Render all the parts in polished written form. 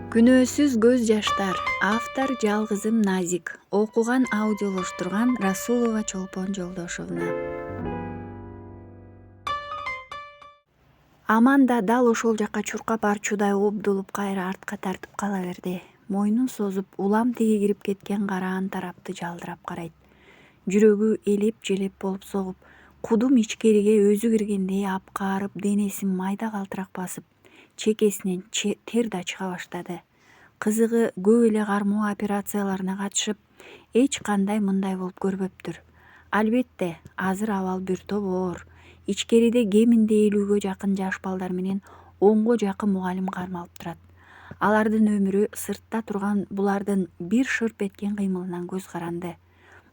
Күнөөсүз көз жаштар. Автор Жалгызым Назик. Окуган аудиолоштурган Расулова Чолпон Жолдошовна. Аманда дал ошол жакка чуркап арчуудай обдулуп кайра артка тартып кала берди. Мойнун созуп, улам тиги кирип кеткен караан тарапты жалдырап карайт. Жүрөгү элеп-желеп болуп согуп, кудум ичкериге өзү киргендей апкаарып, денесин майда калтырак басып, чекесинен тер да чыга баштады. Кызыгы көп эле кармоо операцияларына катышып, эч кандай мындай болуп көрбөптүр. Албетте, азыр абал бир топ оор. Ичкериде кеминде 50-гө жакын жаш балдар менен 10го жакын мугалим кармалып турат. Алардын өмүрү сыртта турган булардын бир шырп эткен кыймылынан көз каранды.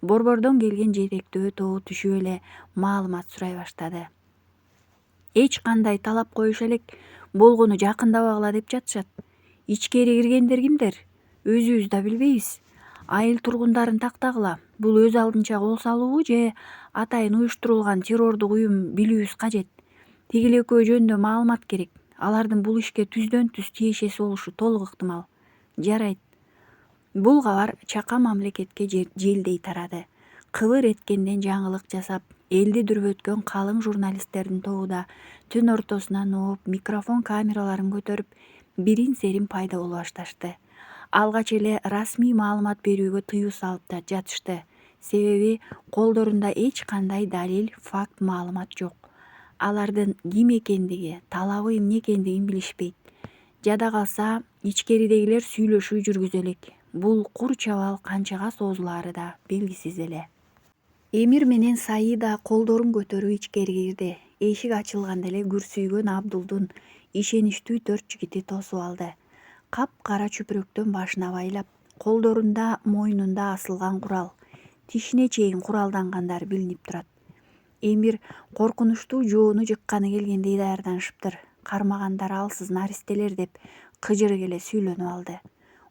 Борбордон келген жетектөө тобу түшүп эле маалымат сурай баштады. Эч кандай талап коюша элек, болгону жакындабагыла деп жатышат. Ичкери киргендер кимдер? Өзүбүз да билбейбиз. Айыл тургундарын тактагыла. Бул өз алдынча кол салуубу же атайын уюштурулган террордук уюм билүүбүз кажет. Тигил экөө жөнүндө маалымат керек. Алардын бул ишке түздөн түз тиешеси болушу толук ыктымал. Жарайт. Бул кабар чака мамлекетке желдей тарады. Кыбыр эткенден жаңылык жасап, элди дүрбөткөн калың журналисттердин тобу да түн ортосунан ооп, микрофон камераларын көтөрүп, бирин серин пайда боло башташты. Алгач эле расмий маалымат берүүгө тыюу салып да жатышты. Себеби колдорунда эч кандай далил, факт, маалымат жок. Алардын ким экендиги, талабы эмне экендигин билишпейт. Жада калса, ичкеридегилер сүйлөшүү жүргүзө элек. Бул кур чабал канчага созулаары да белгисиз эле. Эмир менен Саида колдорун көтөрүп ичкери кирди. Эшик ачылганда эле күрсүйгөн Абдулдун ишеничтүү 4 жигити тосуп алды. Кап-кара чүпүрөктөн башына байлап, колдорунда, мойнунда асылган курал. Тишине чейин куралдангандар билинип турат. Эмир коркунучтуу жоону жыкканы келгендей даярданышыптыр. Кармагандар алсыз наристелер деп кыжырык эле сүйлөнүп алды.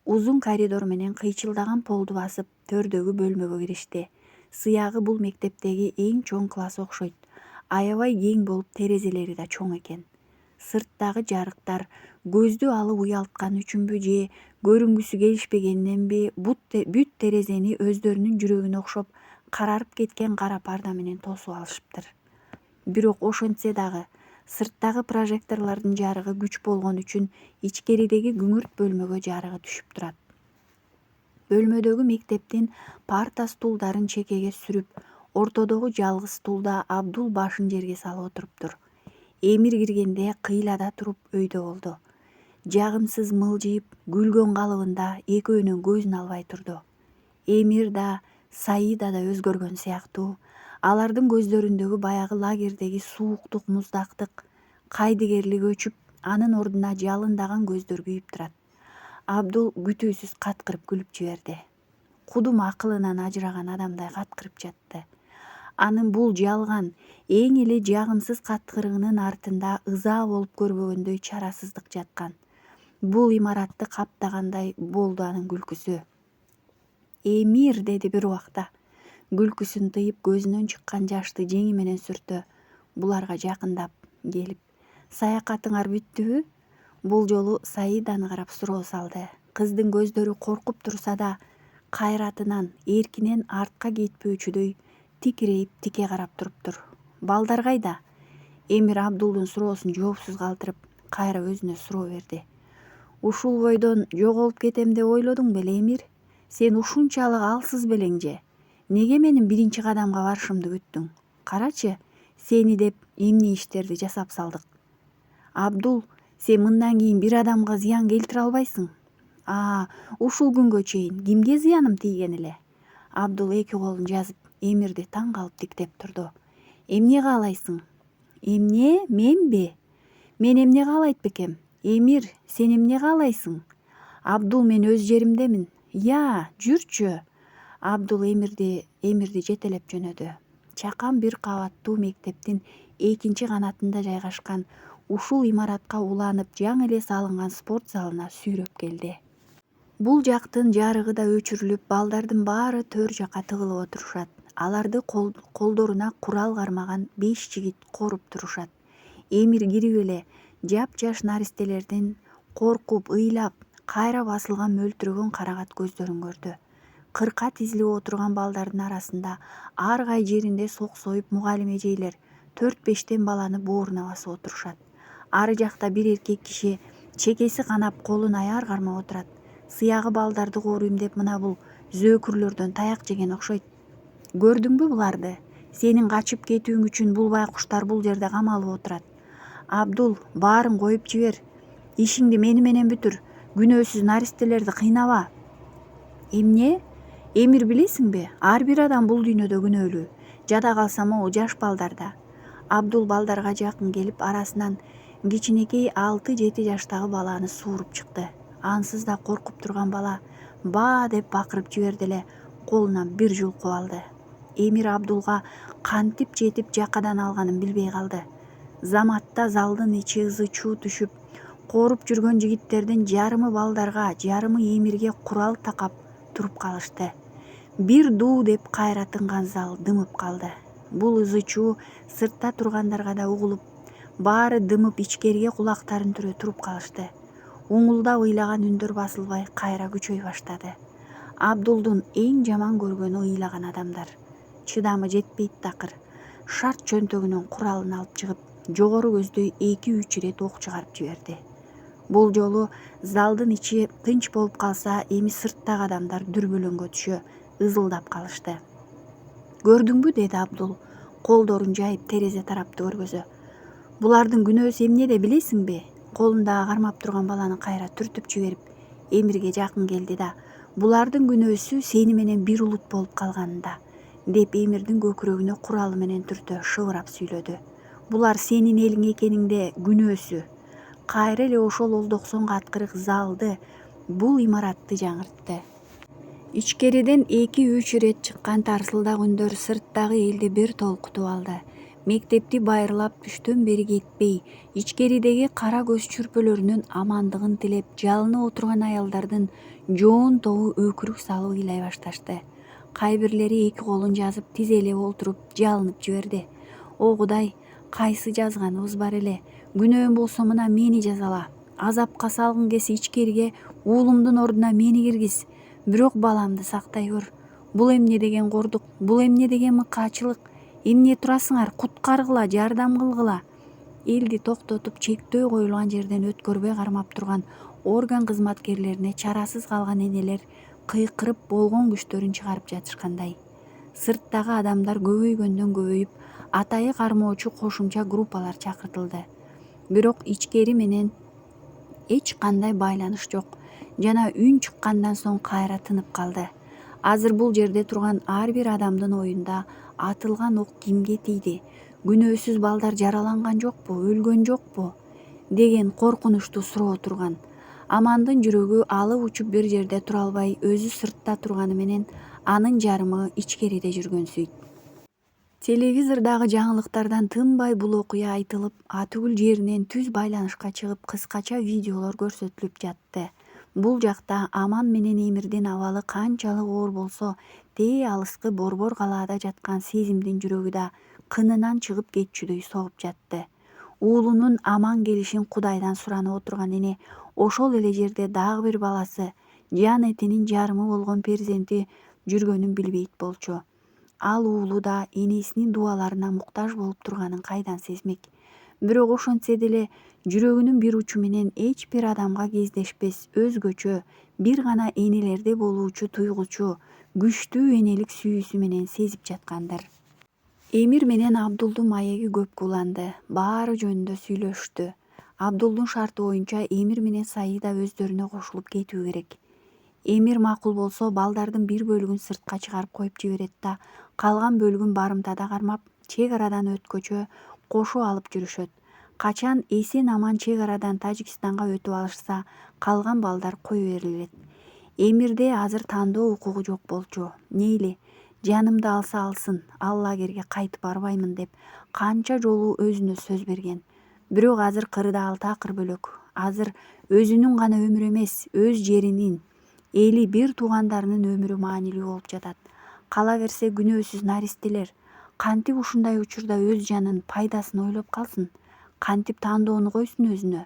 Узун коридор менен кыйчылдаган полду басып, төрдөгү бөлмөгө киришти. Сыягы бул мектептеги эң чоң класс окшойт. Аябай кең болуп, терезелери да чоң экен. Сырттагы жарыктар көздү алып уялткан үчүнбү же көрүнгүсү келишпегениненби бүт терезени өздөрүнүн жүрөгүнө окшоп карарып кеткен кара парда менен тосуп алышыптыр. Бирок ошентсе дагы сырттагы прожекторлордун жарыгы күч болгон үчүн ичкеридеги күңүрт бөлмөгө жарыгы түшүп турат. Бөлмөдөгү мектептин парта стулдарын чекеге сүрүп, ортодогу жалгыз стулда Абдул башын жерге салып отуруптур. Эмир киргенде кыйлада туруп өйдө болду. Жагымсыз мылжыйып, күлгөн калыбында экөөнүн көзүн албай турду. Эмир да, Саида да өзгөргөн сыяктуу. Алардын көздөрүндөгү баягы лагердеги сууктук, муздактык, кайдыгерлик өчүп, анын ордуна жалындаган көздөр күйүп турат. Абдул күтүүсүз каткырып күлүп жиберди. Кудум акылынан ажыраган адамдай каткырып жатты. Анын бул жалган, эң эле жагымсыз каткырыгынын артында ыза болуп көрбөгөндөй чарасыздык жаткан. Бул имаратты каптагандай болду анын күлкүсү. Эмир, деди бир убакта. Күлкүсүн тыйып, көзүнөн чыккан жашты жеңи менен сүртө. Буларга жакындап келип, саякатыңар бүттүбү? Бул жолу Саиданы карап суроо салды. Кыздын көздөрү коркуп турса да, кайратынан, эркинен артка кетпөөчүдөй тикирейип тике карап туруптур. Балдар кайда? Эмир Абдулдун суроосун жоопсуз калтырып, кайра өзүнө суроо берди. Ушул бойдон жоголуп кетем деп ойлодуң беле, Эмир? Сен ушунчалык алсыз белең же? Неге менин биринчи кадамга барышымды күттүң? Карачы, сени деп эмне иштерди жасап салдык. Абдул, сен мындан кийин бир адамга зыян келтире албайсың. Ушул күнгө чейин кимге зыяным тийген эле? Абдул эки колун жазып, Эмирди таң калып тиктеп турду. Эмне каалайсың? Эмне? Менби? Мен эмне каалайт бекем? Эмир, сен эмне каалайсың? Абдул, мен өз жеримдемин. Жүрчү. Абдул Эмирди жетелеп жөнөдү. Чакан бир кабаттуу мектептин экинчи канатында жайгашкан ушул имаратка уланып жаңы эле салынган спорт залына сүйрөп келди. Бул жактын жарыгы да өчүрүлүп, балдардын баары төр жака тыгылып отурушат. Аларды колдоруна курал кармаган 5 жигит коруп турушат. Эмир кирип эле жапжаш наристелердин коркуп, ыйлап, Кайра басылган мөлтүрөгөн карагат көздөрүн көрдү. Кырка тизилип отурган балдардын арасында ар кай жеринде соксоюп мугалим эжейлер 4-5 баланы бооруна басып отурушат. Ары жакта бир эркек киши чекеси канап колун аяр кармап отурат. Сыягы балдарды кооруйм деп мына бул зөөкүрлөрдөн таяк жеген окшойт. Көрдүңбү буларды? Сенин качып кетүүң үчүн бул байкуштар бул жерде камалып отурат. Абдул, баарын коюп жибер. Ишиңди мени менен бүтүр. Күнөөсүз наристелерди кыйнава. Эмне? Эмир билесиңби? Ар бир адам бул дүйнөдө күнөөлүү. Жада калса могу жаш балдарда. Абдул балдарга жакын келип арасынан кичинекей 6-7 жаштагы баланы сууруп чыкты. Ансыз да коркуп турган бала баа деп бакырып жиберди эле колунан бир жулкуп алды. Эмир Абдулга кантип жетип жакадан алганын билбей калды. Заматта залдын ичи ызы-чуу түшүп, кооруп жүргөн жигиттердин жарымы балдарга, жарымы Эмирге курал такап туруп калышты. Бир дуу деп кайра тынган зал дымып калды. Бул ызы-чуу сыртта тургандарга да угулуп, баары дымып ичкериге кулактарын түрө туруп калышты. Уңулдап ыйлаган үндөр басылбай кайра күчөй баштады. Абдулдун эң жаман көргөнү ыйлаган адамдар. Чыдамы жетпейт такыр. Шарт чөнтөгүнөн куралын алып чыгып, жогору көздөй 2-3 ирет ок чыгарып жиберди. Бул жолу залдын ичи тынч болуп калса, эми сырттагы адамдар дүрбөлөңгө түшө, ызылдап калышты. Көрдүңбү, деди Абдул, колдорун жайып терезе тарапты көргөзө. Булардын күнөөсү эмнеде билесиңби? Колундагы кармап турган баланы кайра түртүп жиберип, Эмирге жакын келди да, булардын күнөөсү сени менен бир улут болуп калганында, деп Эмирдин көкүрөгүнө куралы менен түртө шыбырап сүйлөдү. Булар сенин элиң экениңде күнөөсү. Кайра эле ошол олдоксон каткырык залды, бул имаратты жаңыртты. Ичкериден 2-3 ирет чыккан тарсылдак үндөр сырттагы элди бир толкутуп алды. Мектепти байырлап түштөн бери кетпей, ичкеридеги кара көз чүрпөлөрүнүн амандыгын тилеп жалынып отурган аялдардын жоон тобу өкүрүк салып ыйлай башташты. Кайбирлери 2 колун жазып тизелеп отуруп жалынып жиберди. О Кудай, кайсы жазганыбыз бар эле? Күнөөм болсо мына мени жазала. Азапка салгың келсе ичкериге уулумдун ордуна мени киргиз. Бирок баламды сактай көр. Бул эмне деген кордук? Бул эмне деген мыкаачылык? Эмне турасыңар? Куткаргыла, жардам кылгыла. Элди токтотуп чектөө коюлган жерден өткөрбөй кармап турган орган кызматкерлерине чарасыз калган энелер кыйкырып болгон күчтөрүн чыгарып жатышкандай. Сырттагы адамдар көбөйгөндөн көбөйүп, атайы кармоочу кошумча группалар чакыртылды. Бирок ичкери менен эч кандай байланыш жок. Жана үн чыккандан соң кайра тынып калды. Азыр бул жерде турган ар бир адамдын оюнда атылган ок кимге тийди? Күнөөсүз балдар жараланган жокпу, өлгөн жокпу? Деген коркунучтуу суроо турган. Амандын жүрөгү алып учуп бир жерде тура албай, өзү сыртта турганы менен анын жарымы ичкериде жүргөнсүйт. Телевизордагы жаңылыктардан тынбай бул окуя айтылып, атүгүл жеринен түз байланышка чыгып, кыскача видеолор көрсөтүлүп жатты. Бул жакта Аман менен Эмирдин абалы канчалык оор болсо, тээ алыскы Борбор калаада жаткан Сезимдин жүрөгү да кынынан чыгып кетчүдөй согуп жатты. Уулунун аман келишин Кудайдан суранып отурган эне ошол эле жерде дагы бир баласы, жан этинин жарымы болгон перзенти жүргөнүн билбейт болчу. Ал уулу да энесинин дубаларына муктаж болуп турганын кайдан сезмек? Бирок ошентсе деле жүрөгүнүн бир учу менен эч бир адамга кездешпес өзгөчө, бир гана энелерде болуучу туйгучу, күчтүү энелик сүйүүсү менен сезип жаткандыр. Эмир менен Абдулдун маеги көп кууланды, баары жөнүндө сүйлөштү. Абдулдун шарты боюнча Эмир менен Саида өздөрүнө кошулуп кетүү керек. Эмир макул болсо, балдардын бир бөлүгүн сыртка чыгарып коюп жиберет да, калган бөлүгүн барымтада кармап, чек арадан өткөчө кошо алып жүрүшөт. Качан эсен аман чек арадан Тажикстанга өтүп алышса, калган балдар кое берилет. Эмирде азыр тандоо укугу жок болчу. Нейли, жанымды алса алсын, ал лагерге кайтып барбаймын деп канча жолу өзүнө сөз берген. Бирок азыр кырда ал такыр бөлөк. Азыр өзүнүн гана өмүрү эмес, өз жеринин, эли бир туугандарынын өмүрү маанилүү болуп жатат. Кала берсе күнөөсүз наристелер кантип ушундай учурда өз жанын, пайдасын ойлоп калсын? Кантип тандоону койсун өзүнө?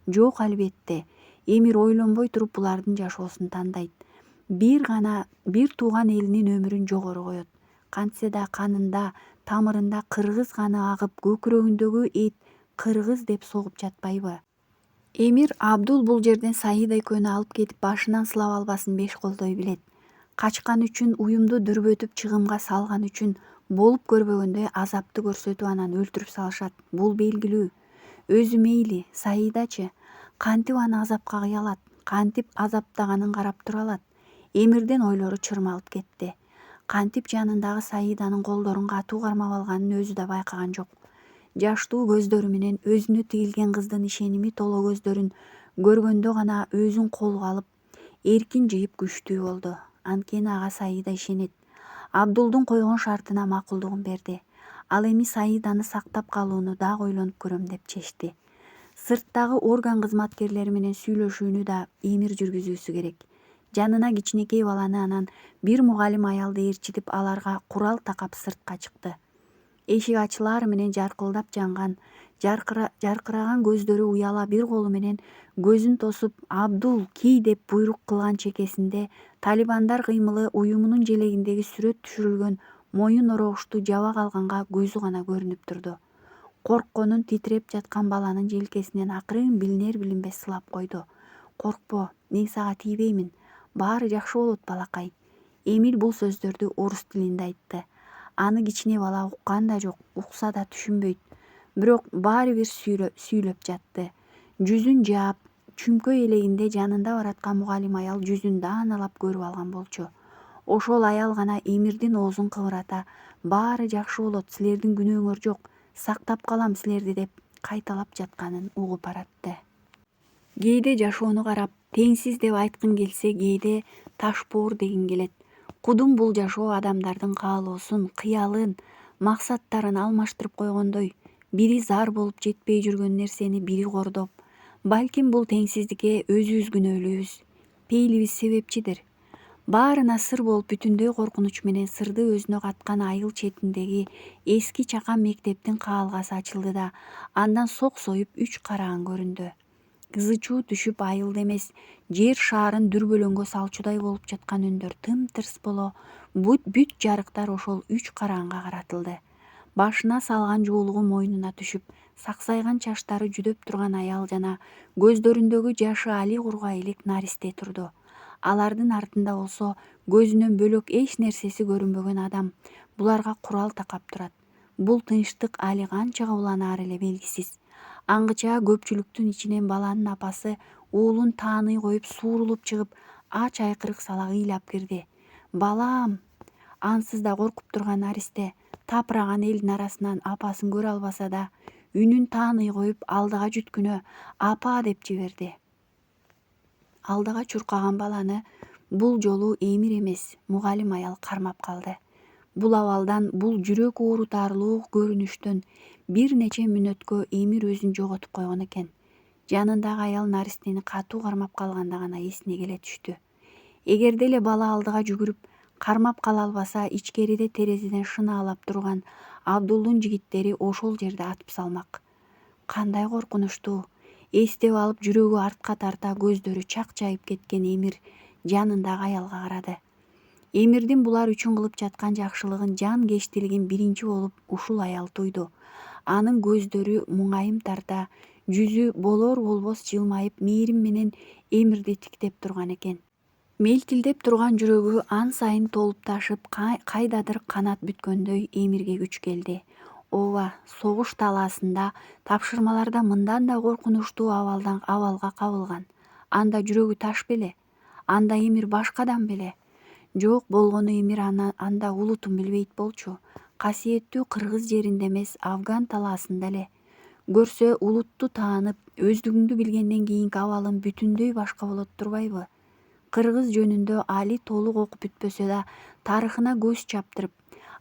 Жок, албетте. Эмир ойлонбой туруп булардын жашоосун тандайт. Бир тууган элинин өмүрүн жогору коет. Кантсе да канында, тамырында кыргыз каны агып, көкүрөгүндөгү эт кыргыз деп согуп жатпайбы? Эмир Абдул бул жерден Саида экөөнү алып кетип башынан сылап албасын беш колдой билет. Качкан үчүн, уюмду дүрбөтүп чыгымга салган үчүн болуп көрбөгөндөй азапты көрсөтүп анан өлтүрүп салышат. Бул белгилүү. Өзү мейли, Саидачы кантип аны азапка кыя алат, кантип азаптаганын карап тура алат? Эмирдин ойлору чырмалып кетти. Кантип жанындагы Саиданын колдорун катуу кармап алганын өзү да байкаган жок. Жаштуу көздөрү менен өзүнө тигилген кыздын ишеними толо көздөрүн көргөндө гана өзүн колго алып, эркин жыйып күчтүү болду. Анткени ага Саида ишенет. Абдулдун койгон шартына макулдугун берди. Ал эми Саиданы сактап калууну дагы ойлонуп көрөм деп чечти. Сырттагы орган кызматкерлери менен сүйлөшүүнү да Эмир жүргүзүүсү керек. Жанына кичинекей баланы анан бир мугалим аялды ээрчитип аларга курал такап сыртка чыкты. Эшик ачылаары менен жаркылдап жанган, жаркыраган көздөрү уяла бир колу менен көзүн тосуп «Абдул, кий» деп буйрук кылган чекесинде талибандар кыймылы уюмунун желегиндеги сүрөт түшүрүлгөн моюн орогуштуу жаба калганга көзү гана көрүнүп турду. Коркконун титиреп жаткан баланын желкесинен акырын билинер билинбес сылап койду. «Коркпо, мен сага тийбеймин. Баары жакшы болот, балакай». Эмил бул сөздөрдү орус тилинде айтты. Аны кичине бала уккан да жок, укса да түшүнбөйт. Бирок баары бир сүйлөп жатты. Жүзүн жаап, чүмкөй элегинде жанында бараткан мугалим аял жүзүн дааналап көрүп алган болчу. Ошол аял гана Эмирдин оозун кыбырата «Баары жакшы болот, силердин күнөөңөр жок, сактап калам силерди» деп кайталап жатканын угуп баратты. Кээде жашоону карап, теңсиз деп айткым келсе, кээде ташбоор дегим келет. Кудум бул жашоо адамдардын каалоосун, кыялын, максаттарын алмаштырып койгондой, бири зар болуп жетпей жүргөн нерсени бири кордоп, балким бул теңсиздикке өзүбүз күнөөлүүбүз, пейилибиз себепчидир. Баарына сыр болуп бүтүндөй коркунуч менен сырды өзүнө каткан айыл четиндеги эски чакан мектептин каалгасы ачылды да, андан сок союп 3 караан көрүндү. Кызы чуу түшүп айылды эмес, жер шаарын дүрбөлөңгө салчудай болуп жаткан үндөр тым-тырс боло, бүт жарыктар ошол 3 караанга каратылды. Башына салган жуулугу мойнуна түшүп, саксайган чаштары жүдөп турган аял жана көздөрүндөгү жашы али курга элек наристе турду. Алардын артында болсо көзүнөн бөлөк эч нерсеси көрүнбөгөн адам буларга курал такап турат. Бул тынчтык али канчага уланаары эле белгисиз. Аңгыча көпчүлүктүн ичинен баланын апасы уулун тааный коюп суурулуп чыгып, ач айкырык сала ыйлап кирди. «Балам!» Ансыз да коркуп турган наристе тапыраган элдин арасынан апасын көрө албаса да, үнүн тааный коюп алдыга жүткүнө «Апа» деп жиберди. Алдыга чуркаган баланы бул жолу Эмир эмес, мугалим аял кармап калды. Бул абалдан, бул жүрөк оорутарлуу көрүнүштөн бир нече мүнөткө Эмир өзүн жоготуп койгон экен. Жанындагы аял наристени катуу кармап калганда гана эсине келе түштү. Эгерде эле бала алдыга жүгүрүп, кармап кала албаса, ичкериде терезеден шынаалап турган Абдулдун жигиттери ошол жерде атып салмак. Кандай коркунучтуу! Эстеп алып жүрөгү артка тарта, көздөрү чакчайып кеткен Эмир жанындагы аялга карады. Эмирдин булар үчүн кылып жаткан жакшылыгын, жанкечтилигин биринчи болуп ушул аял тойду. Анын көздөрү муңайым тарта, жүзү болор-болбос жылмайып, мээрим менен Эмирди тиктеп турган экен. Мелтилдеп турган жүрөгү ан сайын толуп ташып, кайдадыр канат бүткөндөй Эмирге күч келди. Ооба, согуш талаасында, тапшырмаларда мындан да коркунучтуу абалга кабылган. Анда жүрөгү таш беле? Анда Эмир башкадан беле? Жок, болгону Эмир анда улутун билбейт болчу. Касиеттүү кыргыз жеринде эмес, Афган талаасында эле. Көрсө улутту таанып, өздүгүңдү билгенден кийинки абалың бүтүндөй башка болот турбайбы? Кыргыз жөнүндө али толук окуп бүтпөсө да, тарыхына көз чаптырып,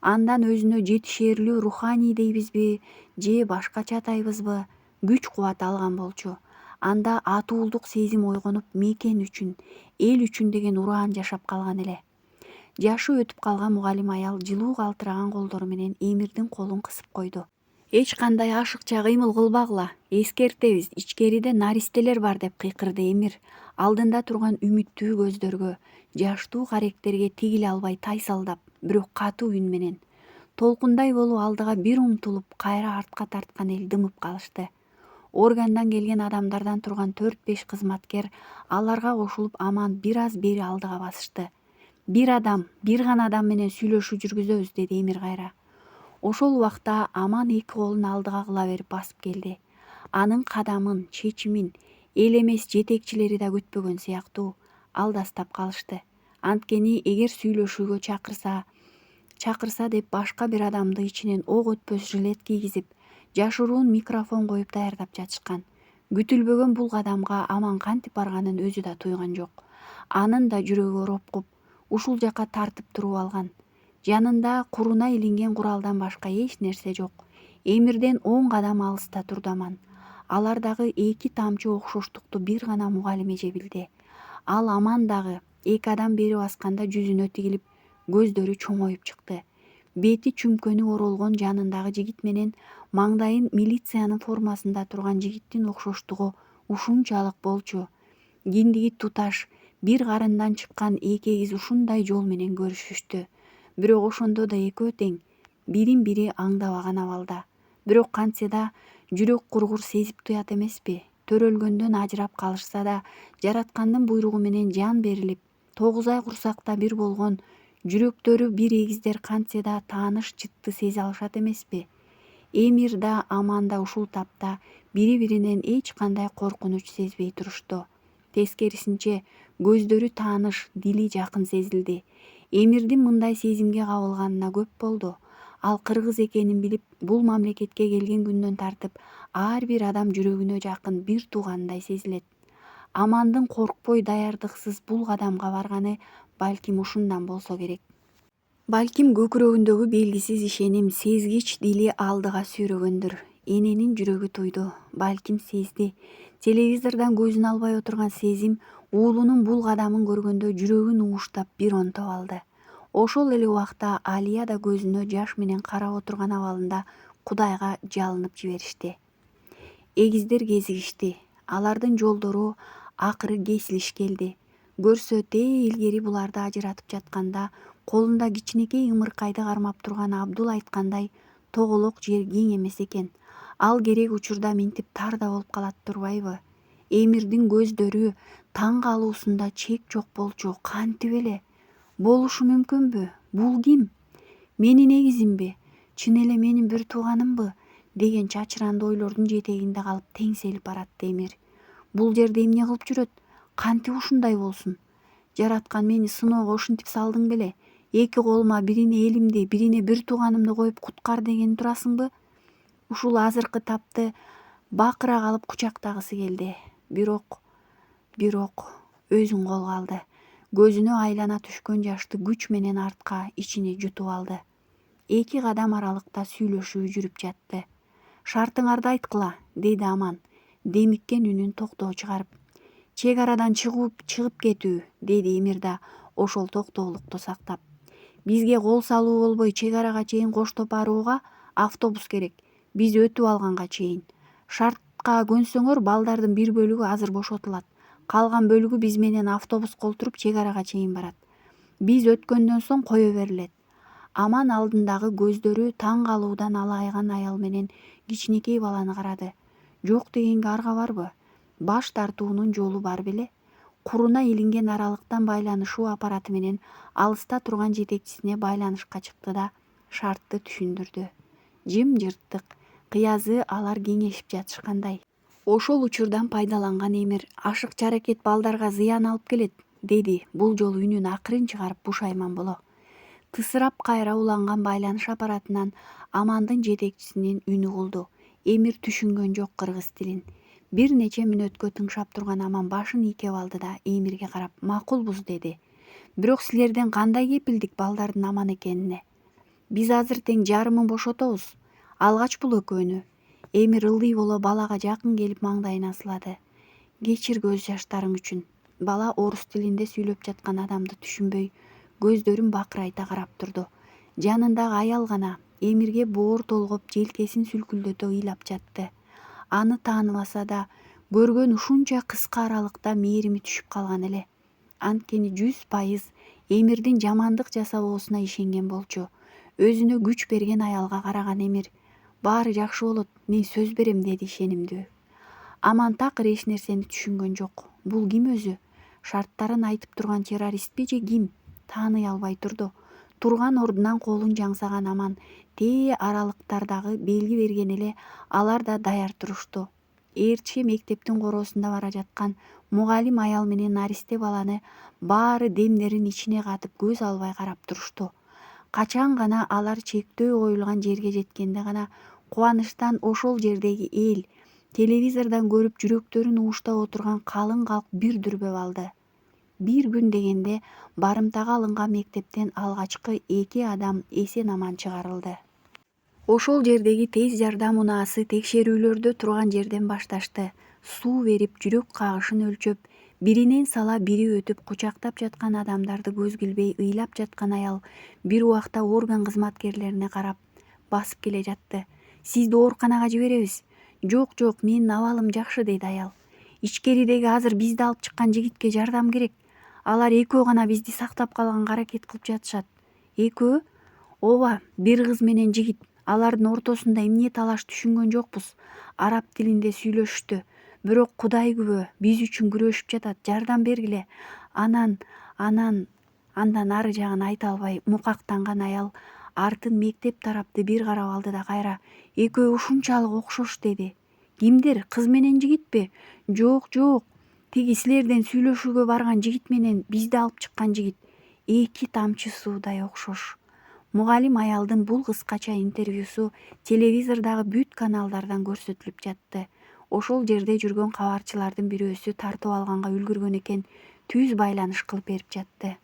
андан өзүнө жетишээрлүү руханий дейбизби, же башкача атайбызбы, күч-кубат алган болчу. Анда атуулдук сезим ойгонуп, мекен үчүн, эл үчүн деген ураан жашап калган эле. Жашы өтүп калган мугалим аял жылуу калтыраган колдору менен Эмирдин колун кысып койду. Эч кандай ашыкча кыймыл кылбагыла. Эскертебиз, ичкериде наристелер бар деп кыйкырды Эмир. Алдында турган үмүттүү көздөргө, жаштуу каректерге тигиле албай тайсалдап, бирок катуу үн менен. Толкундай болуп алдыга бир умтулуп, кайра артка тарткан эл дымып калышты. Органдан келген адамдардан турган 4-5 кызматкер аларга кошулуп аман бир аз бери алдыга басышты. Бир гана адам менен сүйлөшүү жүргүзөбүз, деди Эмир кайра. Ошол убакта аман эки колун алдыга кыла берип басып келди. Анын кадамын, чечимин эл эмес жетекчилери да күтпөгөн сыяктуу алдастап калышты. Анткени эгер сүйлөшүүгө чакырса деп башка бир адамды ичинен ок өтпөс жилет кийгизип, жашыруун микрофон коюп даярдап жатышкан. Күтүлбөгөн бул кадамга аман кантип барганын өзү да туйган жок. Анын да жүрөгү оропкуп, ушул жака тартып туруп алган. Жанында куруна илинген куралдан башка эч нерсе жок. Эмирден 10 кадам алыста турду аман. Алардагы 2 тамчы окшоштукту бир гана мугалим эже билди. Ал аман дагы 2 адам бери басканда жүзүнө тигилип, көздөрү чоңоюп чыкты. Бети чүмкөнү оролгон жанындагы жигит менен маңдайын милициянын формасында турган жигиттин окшоштугу ушунчалык болчу. Киндиги туташ, бир карындан чыккан эки эгиз ушундай жол менен көрүшүштү. Бирок ошондо да экөө тең, бирин бири аңдабаган абалда. Бирок кантсе да жүрөк кургур сезип туят эмеспи? Төрөлгөндөн ажырап калышса да, жараткандын буйругу менен жан берилип, 9 ай курсакта бир болгон жүрөктөрү бир эгиздер кантсе да тааныш жытты сезе алышат эмеспи? Эмир да аман да ушул тапта бири-биринен эч кандай коркунуч сезбей турушту. Тескерисинче көздөрү тааныш, дили жакын сезилди. Эмирдин мындай сезимге кабылганына көп болду. Ал кыргыз экенин билип, бул мамлекетке келген күндөн тартып ар бир адам жүрөгүнө жакын бир туугандай сезилет. Амандын коркпой даярдыксыз бул кадамга барганы балким ушундан болсо керек. Балким көкүрөгүндөгү белгисиз ишеним, сезгич дили алдыга сүйрөгөндүр. Эненин жүрөгү туйду, балким сезди. Телевизордон көзүн албай отурган сезим уулунун бул кадамын көргөндө жүрөгүн ууштап бир онтоп алды. Ошол эле убакта Алия да көзүнө жаш менен карап отурган абалында Кудайга жалынып жиберишти. Эгиздер кезигишти. Алардын жолдору акыры кесилиш келди. Көрсө илгери буларды ажыратып жатканда колунда кичинекей ымыркайды кармап турган Абдул айткандай тоголок жер кең эмес экен. Ал керек учурда минтип тар да болуп калат турбайбы? Эмирдин көздөрү таң калуусунда чек жок болчу. Кантип эле? Болушу мүмкүнбү? Бул ким? Менин эгизимби? Чын эле менин бир тууганымбы? Деген чачыранды ойлордун жетегинде калып теңселип баратты Эмир. Бул жерде эмне кылып жүрөт? Кантип ушундай болсун? Жараткан мени сыноого ушинтип салдың беле? Эки колума бирине элимди, бирине бир тууганымды коюп куткар деген турасыңбы? Ушул азыркы тапты бакыра калып кучактагысы келди. Бирок өзүн колго алды. Көзүнө айлана түшкөн жашты күч менен артка, ичине жутуп алды. 2 кадам аралыкта сүйлөшүү жүрүп жатты. Шартыңарды айткыла, деди Аман, демиккен үнүн токтоо чыгарып. Чек арадан чыгып кетүү, деди Эмир да ошол токтоолукту сактап. Бизге кол салуу болбой чек арага чейин коштоп барууга автобус керек. Биз өтүп алганга чейин. Шартка көнсөңөр балдардын бир бөлүгү азыр бошотулат. Калган бөлүгү биз менен автобуска олтуруп чек арага чейин барат. Биз өткөндөн соң кое берилет. Аман алдындагы көздөрү таң калуудан алайган аял менен кичинекей баланы карады. Жок дегенге арга барбы? Баш тартуунун жолу бар беле? Куруна илинген аралыктан байланышуу аппараты менен алыста турган жетекчисине байланышка чыкты да шартты түшүндүрдү. Жым-жырттык, кыязы алар кеңешип жатышкандай. Ошол учурдан пайдаланган Эмир ашыкча аракет балдарга зыян алып келет, деди бул жолу үнүн акырын чыгарып бушайман боло. Тысырап кайра уланган байланыш аппаратынан Амандын жетекчисинин үнү угулду. Эмир түшүнгөн жок кыргыз тилин. Бир нече мүнөткө тыңшап турган Аман башын ийкеп алды да Эмирге карап макулбуз деди. Бирок силерден кандай кепилдик балдардын аман экенине? Биз азыр тең жарымын бошотобуз. Алгач бул экөөнү. Эмир ылдый боло балага жакын келип маңдайына сылады. Кечир көз жаштарың үчүн. Бала орус тилинде сүйлөп жаткан адамды түшүнбөй, көздөрүн бакырайта карап турду. Жанындагы аял гана Эмирге боор толгоп желкесин сүлкүлдөтө ыйлап жатты. Аны тааныбаса да көргөн ушунча кыска аралыкта мээрими түшүп калган эле. Анткени 100% Эмирдин жамандык жасабоосуна ишенген болчу. Өзүнө күч берген аялга караган Эмир: «Баары жакшы болот, мен сөз берем» деди ишенимдүү. Аман такыр эч нерсени түшүнгөн жок. Бул ким өзү? Шарттарын айтып турган террористпи же ким? Тааный албай турду. Турган ордунан колун жаңсаган Аман тээ аралыктардагы белги берген эле алар да даяр турушту. Ээрче мектептин короосунда бара жаткан мугалим аял менен наристе баланы баары демдерин ичине катып көз албай карап турушту. Качан гана алар чектөө коюлган жерге жеткенде гана кубанычтан ошол жердеги эл, телевизордон көрүп жүрөктөрүн ууштап отурган калың калк бир дүрбөп алды. Бир күн дегенде барымтага алынган мектептен алгачкы 2 адам эсен аман чыгарылды. Ошол жердеги тез жардам унаасы текшерүүлөрдө турган жерден башташты. Суу берип, жүрөк кагышын өлчөп, биринен сала бири өтүп кучактап жаткан адамдарды көз килбей ыйлап жаткан аял бир убакта орган кызматкерлерине карап басып келе жатты. «Сизди ооруканага жиберебиз». «Жок, менин абалым жакшы» деди аял. «Ичкеридеги азыр бизди алып чыккан жигитке жардам керек. Алар экөө гана бизди сактап калганга аракет кылып жатышат». «Экөө?» «Ооба, бир кыз менен жигит. Алардын ортосунда эмне талаш түшүнгөн жокпуз. Араб тилинде сүйлөшүштү. Бирок Кудай күбө, биз үчүн күрөшүп жатат. Жардам бергиле». Андан ары жагын айта албай мукактанган аял артын мектеп тарапты бир карап алды да кайра «Экөө ушунчалык окшош» деди. «Кимдер? Кыз менен жигитпи?» Жок. Тиги силерден сүйлөшүүгө барган жигит менен бизди алып чыккан жигит. 2 тамчы суудай окшош». Мугалим аялдын бул кыскача интервьюсу телевизордагы бүт каналдардан көрсөтүлүп жатты. Ошол жерде жүргөн кабарчылардын бирөөсү тартып алганга үлгүргөн экен, түз байланыш кылып берип жатты.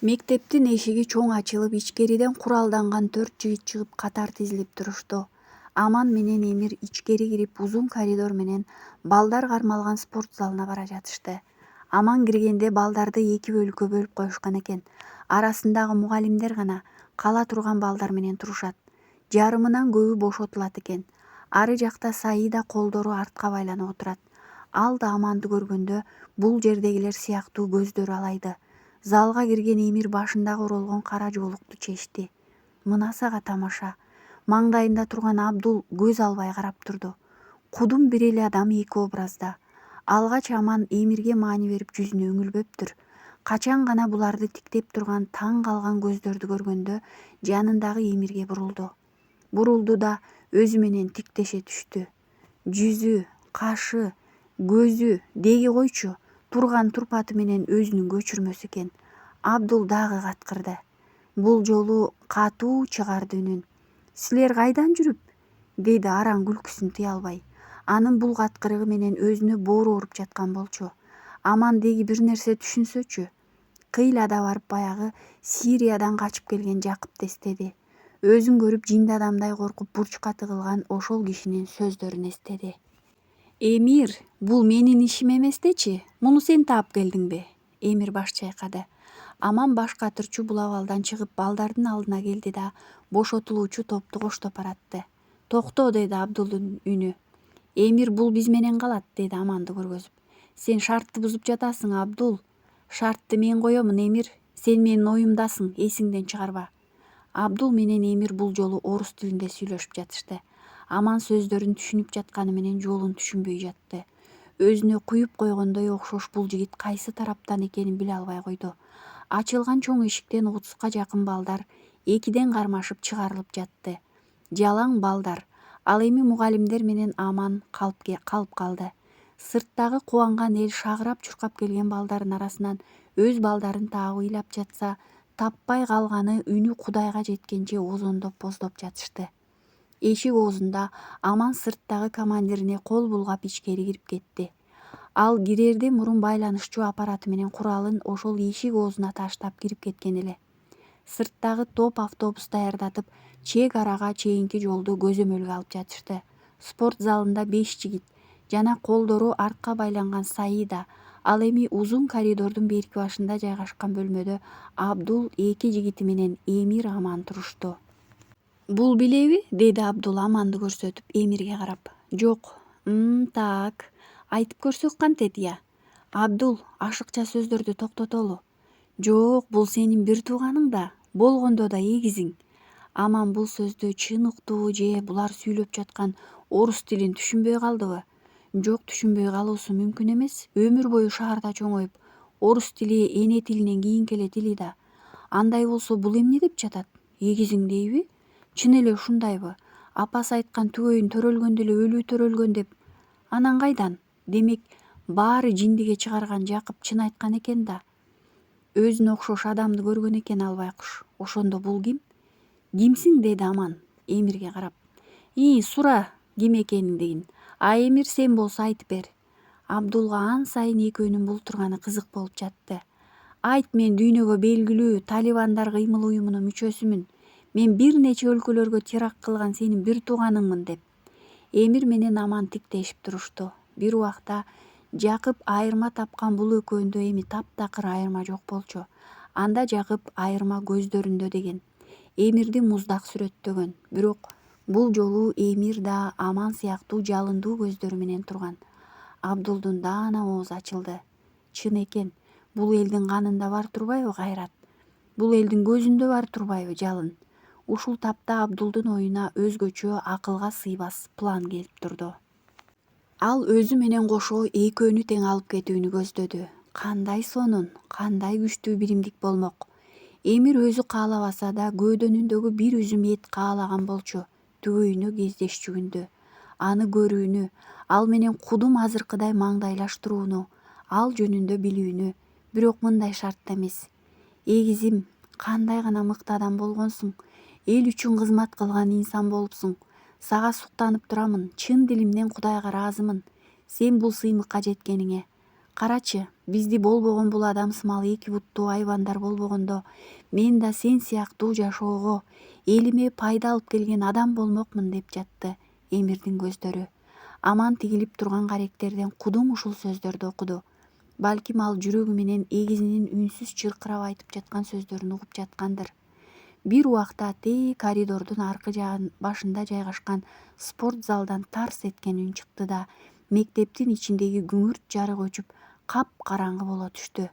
Мектептин эшиги чоң ачылып, ичкериден куралданган 4 жигит чыгып катар тизилип турушту. Аман менен Эмир ичкери кирип узун коридор менен балдар кармалган спорт залына бара жатышты. Аман киргенде балдарды 2 бөлүккө бөлүп коюшкан экен. Арасындагы мугалимдер гана кала турган балдар менен турушат. Жарымынан көбү бошотулат экен. Ары жакта Саида колдору артка байланып отурат. Ал да Аманды көргөндө бул жердегилер сыяктуу көздөрү алайды. Залга кирген Эмир башындагы оролгон кара жоолукту чечти. Мына сага тамаша. Маңдайында турган Абдул көз албай карап турду. Кудум бир эле адам 2 образда. Алгач Аман Эмирге маани берип жүзүнө үңүлбөптүр. Качан гана буларды тиктеп турган таң калган көздөрдү көргөндө жанындагы Эмирге бурулду да өзү менен тиктеше түштү. Жүзү, кашы, көзү деги койчу, турган турпаты менен өзүнүн көчүрмөсү экен. Абдул дагы каткырды. Бул жолу катуу чыгарды үнүн. «Силер кайдан жүрүп?» деди араң күлкүсүн тыя албай. Анын бул каткырыгы менен өзүнө боору ооруп жаткан болчу. Аман деги бир нерсе түшүнсөчү. Кыйлада барып баягы Сириядан качып келген Жакыпты эстеди. Өзүн көрүп жинди адамдай коркуп бурчка тыгылган ошол кишинин сөздөрүн эстеди. «Эмир, бул менин ишим эмес дечи. Муну сен таап келдиңби?» Эмир баш чайкады. Аман баш катырчу бул абалдан чыгып балдардын алдына келди да бошотулуучу топту коштоп баратты. «Токто» деди Абдулдун үнү. «Эмир бул биз менен калат» деди Аманды көргөзүп. «Сен шартты бузуп жатасың, Абдул». «Шартты мен коёмун, Эмир. Сен менин оюмдасың, эсиңден чыгарба». Абдул менен Эмир бул жолу орус тилинде сүйлөшүп жатышты. Аман сөздөрүн түшүнүп жатканы менен жолун түшүнбөй жатты. Өзүнө куюп койгондой окшош бул жигит кайсы тараптан экенин биле албай койду. Ачылган чоң эшиктен 30га жакын балдар 2ден кармашып чыгарылып жатты. Жалаң балдар. Ал эми мугалимдер менен Аман калып калды. Сырттагы кубанган эл шагырап чуркап келген балдардын арасынан өз балдарын таап ыйлап жатса, таппай калганы үнү Кудайга жеткенче озондоп боздоп жатышты. Эшик оозунда Аман сырттагы командирине кол булгап ичкери кирип кетти. Ал кирерде мурун байланышчу аппараты менен куралын ошол эшик оозуна таштап кирип кеткен эле. Сырттагы топ автобус даярдатып, чек арага чейинки жолду көзөмөлгө алып жатышты. Спорт залында 5 жигит жана колдору артка байланган Саида, ал эми узун коридордун берки башында жайгашкан бөлмөдө Абдул 2 жигити менен Эмир Аман турушту. Бул билеби? Деди Абдул Аманды көрсөтүп Эмирге карап. Жок. Так. Айтып көрсөк кантет я? Абдул ашыкча сөздөрдү токтотолу. Жок, бул сенин бир тууганың да, болгондо да эгизиң. Аман бул сөздү чын уктубу же булар сүйлөп жаткан орус тилин түшүнбөй калдыбы? Жок, түшүнбөй калуусу мүмкүн эмес. Өмүр бою шаарда чоңоюп, орус тили эне тилинен кийинки эле тили да. Андай болсо бул эмне деп жатат? Эгизиң дейби? Чын эле ушундайбы? Апасы айткан түгөйүн төрөлгөндө эле өлүү төрөлгөн деп. Анан кайдан? Демек, баары жиндиге чыгарган Жакып чын айткан экен да. Өзүнө окшош адамды көргөн экен ал байкуш. Ошондо бул ким? Кимсиң? Деди Аман Эмирге карап. Сура ким экениңдигин. А Эмир сен болсо айтып бер. Абдулга ан сайын экөөнүн бул турганы кызык болуп жатты. Айт, мен дүйнөгө белгилүү Талибандар кыймыл уюмунун мүчөсүмүн. Мен бир нече өлкөлөргө теракт кылган сенин бир тууганыңмын деп. Эмир менен Аман тиктешип турушту. Бир убакта Жакып айырма тапкан бул экөөндө эми таптакыр айырма жок болчу. Анда Жакып айырма көздөрүндө деген. Эмирди муздак сүрөттөгөн. Бирок бул жолу Эмир да Аман сыяктуу жалындуу көздөрү менен турган. Абдулдун даана оозу ачылды. Чын экен, бул элдин канында бар турбайбы кайрат? Бул элдин көзүндө бар турбайбы жалын? Ушул тапта Абдулдун оюна өзгөчө акылга сыйбас план келип турду. Ал өзү менен кошо экөөнү тең алып кетүүнү көздөдү. Кандай сонун, кандай күчтүү биримдик болмок. Эмир өзү каалабаса да көөдөнүндөгү бир үзүм эт каалаган болчу. Түгөйүнө кездешчүгүндө. Аны көрүүнү, ал менен кудум азыркыдай маңдайлаштырууну, ал жөнүндө билүүнү. Бирок мындай шартта эмес. Эгизим, кандай гана мыкты адам болгонсуң. Эл үчүн кызмат кылган инсан болупсуң. Сага суктанып турамын, чын дилимден Кудайга ыраазымын. Сен бул сыймыкка жеткениңе. Карачы, бизди болбогон бул адамсымал эки буттуу айбандар болбогондо, мен да сен сыяктуу жашоого, элиме пайда алып келген адам болмокмун деп жатты Эмирдин көздөрү. Аман тигилип турган каректерден кудум ушул сөздөрдү окуду. Балким ал жүрөгү менен эгизинин үнсүз чыркырап айтып жаткан сөздөрүн угуп жаткандыр. Бир убакта тээ коридордун аркы башында жайгашкан спорт залдан тарс эткен үн чыкты да мектептин ичиндеги күңүрт жарык өчүп капкараңгы боло түштү.